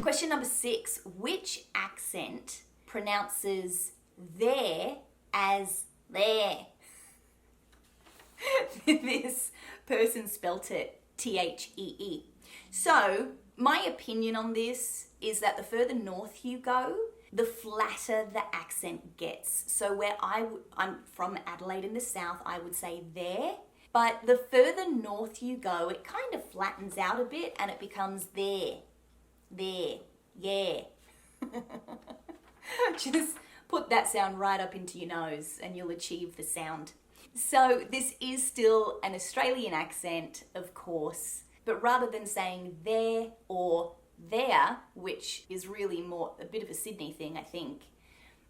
Question number 6. Which accent pronounces there as there? This person spelt it T-H-E-E. So my opinion on this is that the further north you go, the flatter the accent gets. So where I'm from Adelaide in the south, I would say there. But the further north you go, it kind of flattens out a bit and it becomes there, yeah. Just put that sound right up into your nose and you'll achieve the sound. So this is still an Australian accent, of course, but rather than saying there or there, which is really more a bit of a Sydney thing, I think,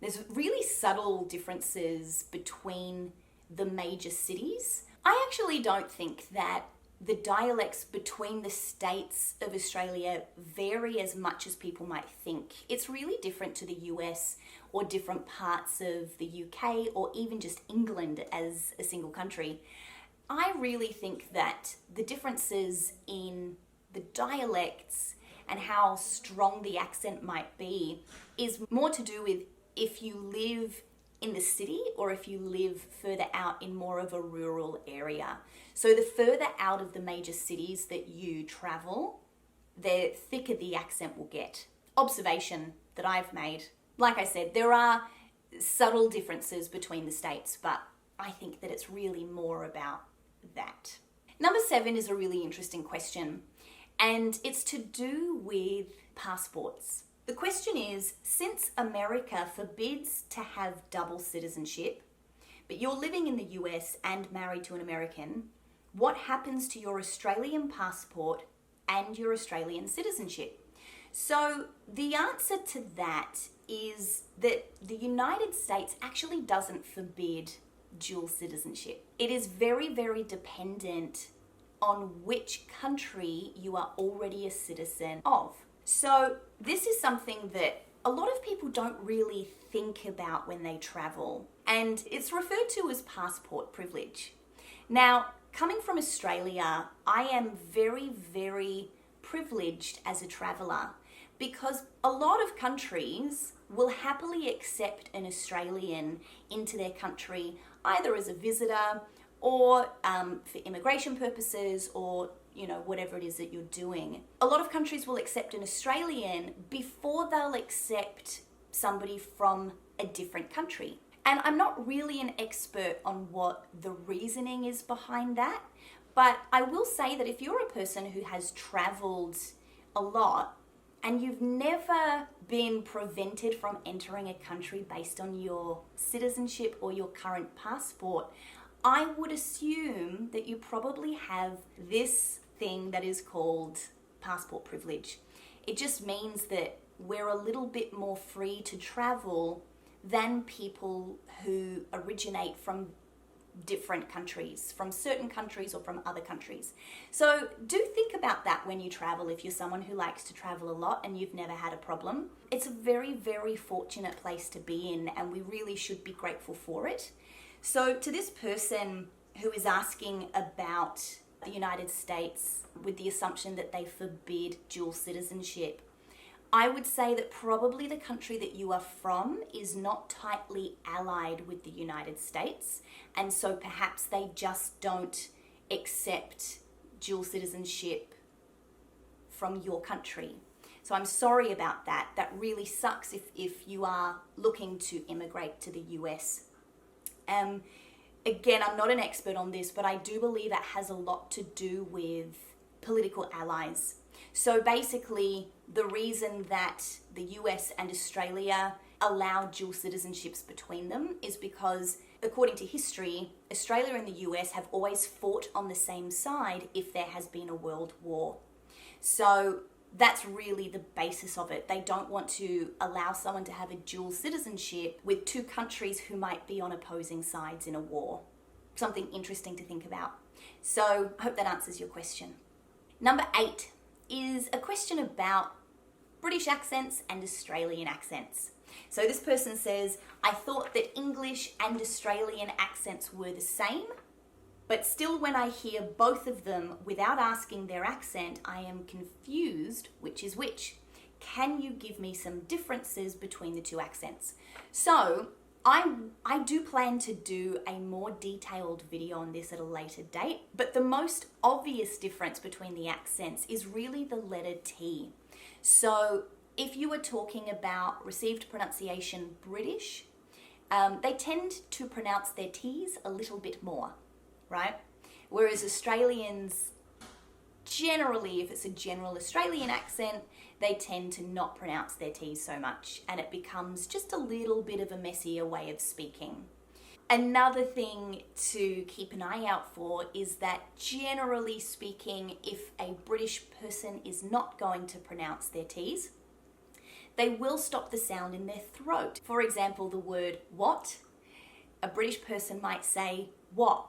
there's really subtle differences between the major cities. I actually don't think that the dialects between the states of Australia vary as much as people might think. It's really different to the US or different parts of the UK or even just England as a single country. I really think that the differences in the dialects and how strong the accent might be is more to do with if you live in the city or if you live further out in more of a rural area. So the further out of the major cities that you travel, the thicker the accent will get. Observation that I've made. Like I said, there are subtle differences between the states, but I think that it's really more about that. Number 7 is a really interesting question, and it's to do with passports. The question is, since America forbids to have double citizenship, but you're living in the US and married to an American, what happens to your Australian passport and your Australian citizenship? So the answer to that is that the United States actually doesn't forbid dual citizenship. It is very, very dependent on which country you are already a citizen of. So this is something that a lot of people don't really think about when they travel, and it's referred to as passport privilege. Now, coming from Australia, I am very, very privileged as a traveller because a lot of countries will happily accept an Australian into their country either as a visitor or for immigration purposes or whatever it is that you're doing. A lot of countries will accept an Australian before they'll accept somebody from a different country. And I'm not really an expert on what the reasoning is behind that, but I will say that if you're a person who has traveled a lot and you've never been prevented from entering a country based on your citizenship or your current passport, I would assume that you probably have this thing that is called passport privilege. It just means that we're a little bit more free to travel than people who originate from different countries, from certain countries or from other countries. So do think about that when you travel. If you're someone who likes to travel a lot and you've never had a problem, it's a very, very fortunate place to be in, and we really should be grateful for it. So to this person who is asking about the United States with the assumption that they forbid dual citizenship, I would say that probably the country that you are from is not tightly allied with the United States, and so perhaps they just don't accept dual citizenship from your country. So I'm sorry about that. That really sucks if you are looking to immigrate to the US. Again, I'm not an expert on this, but I do believe it has a lot to do with political allies. So basically, the reason that the US and Australia allow dual citizenships between them is because, according to history, Australia and the US have always fought on the same side if there has been a world war. So that's really the basis of it. They don't want to allow someone to have a dual citizenship with two countries who might be on opposing sides in a war. Something interesting to think about. So I hope that answers your question. Number 8 is a question about British accents and Australian accents. So this person says, I thought that English and Australian accents were the same. But still, when I hear both of them without asking their accent, I am confused which is which. Can you give me some differences between the two accents? So I do plan to do a more detailed video on this at a later date, but the most obvious difference between the accents is really the letter T. So if you were talking about received pronunciation British, they tend to pronounce their T's a little bit more, right? Whereas Australians, generally, if it's a general Australian accent, they tend to not pronounce their T's so much, and it becomes just a little bit of a messier way of speaking. Another thing to keep an eye out for is that, generally speaking, if a British person is not going to pronounce their T's, they will stop the sound in their throat. For example, the word what, a British person might say what.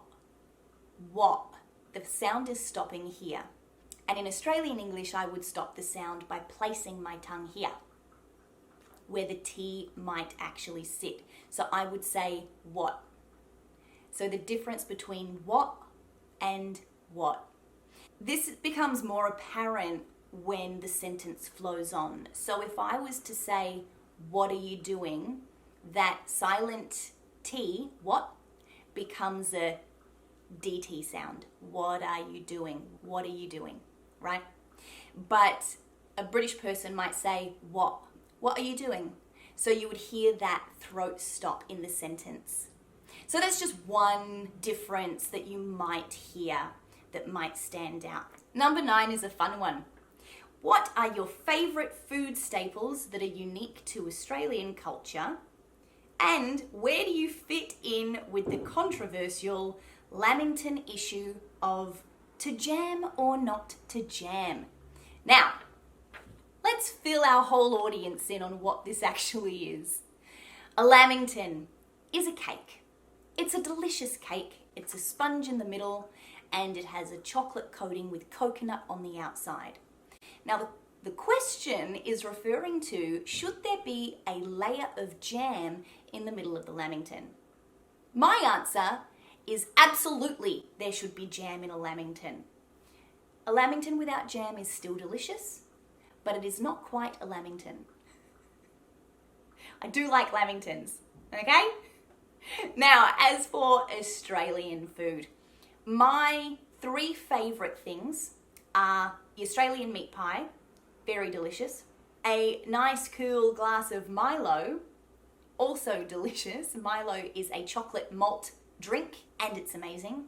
The sound is stopping here. And in Australian English, I would stop the sound by placing my tongue here, where the T might actually sit. So I would say what. So the difference between what and what. This becomes more apparent when the sentence flows on. So if I was to say, what are you doing? That silent T, what, becomes a DT sound. What are you doing? What are you doing? Right? But a British person might say, what? What are you doing? So you would hear that throat stop in the sentence. So that's just one difference that you might hear that might stand out. Number 9 is a fun one. What are your favourite food staples that are unique to Australian culture? And where do you fit in with the controversial Lamington issue of to jam or not to jam? Now, let's fill our whole audience in on what this actually is. A Lamington is a cake. It's a delicious cake. It's a sponge in the middle and it has a chocolate coating with coconut on the outside. Now, the question is referring to, should there be a layer of jam in the middle of the Lamington? My answer is absolutely there should be jam in a Lamington. A Lamington without jam is still delicious, but it is not quite a Lamington. I do like Lamingtons, okay? Now, as for Australian food, my 3 favourite things are the Australian meat pie, very delicious, a nice cool glass of Milo, also delicious. Milo is a chocolate malt drink and it's amazing.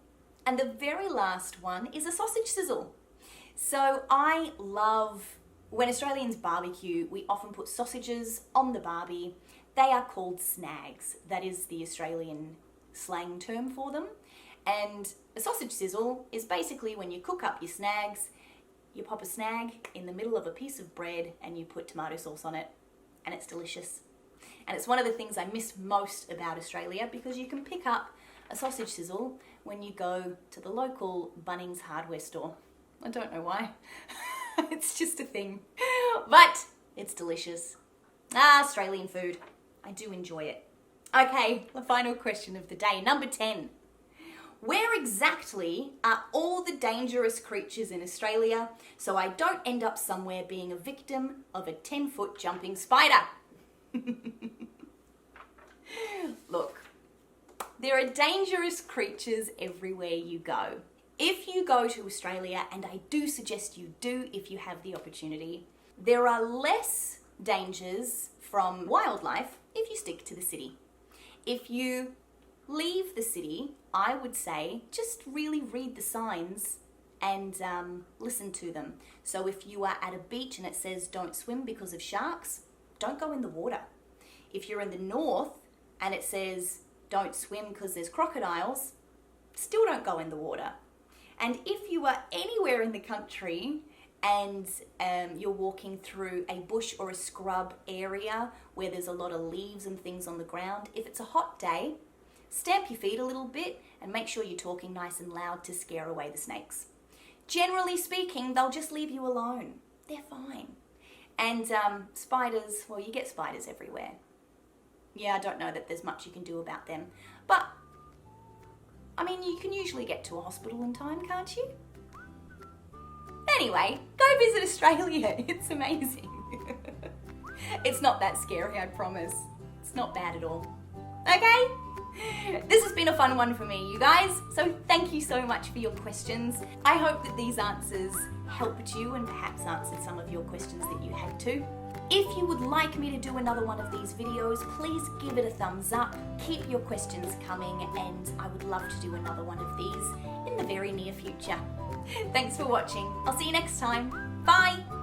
And the very last one is a sausage sizzle. So I love, when Australians barbecue, we often put sausages on the barbie. They are called snags. That is the Australian slang term for them. And a sausage sizzle is basically when you cook up your snags, you pop a snag in the middle of a piece of bread and you put tomato sauce on it, and it's delicious. And it's one of the things I miss most about Australia, because you can pick up a sausage sizzle when you go to the local Bunnings hardware store. I don't know why. It's just a thing. But it's delicious. Australian food. I do enjoy it. Okay, the final question of the day, number 10. Where exactly are all the dangerous creatures in Australia so I don't end up somewhere being a victim of a 10-foot jumping spider? Look, there are dangerous creatures everywhere you go. If you go to Australia, and I do suggest you do if you have the opportunity, there are less dangers from wildlife if you stick to the city. If you leave the city, I would say just really read the signs and listen to them. So if you are at a beach and it says don't swim because of sharks, don't go in the water. If you're in the north and it says don't swim because there's crocodiles, still don't go in the water. And if you are anywhere in the country and you're walking through a bush or a scrub area where there's a lot of leaves and things on the ground, if it's a hot day, stamp your feet a little bit and make sure you're talking nice and loud to scare away the snakes. Generally speaking, they'll just leave you alone. They're fine. And spiders, well, you get spiders everywhere. Yeah, I don't know that there's much you can do about them. But I mean, you can usually get to a hospital in time, can't you? Anyway, go visit Australia. It's amazing. It's not that scary, I promise. It's not bad at all. Okay? This has been a fun one for me, you guys. So thank you so much for your questions. I hope that these answers helped you and perhaps answered some of your questions that you had too. If you would like me to do another one of these videos, please give it a thumbs up. Keep your questions coming, and I would love to do another one of these in the very near future. Thanks for watching. I'll see you next time. Bye!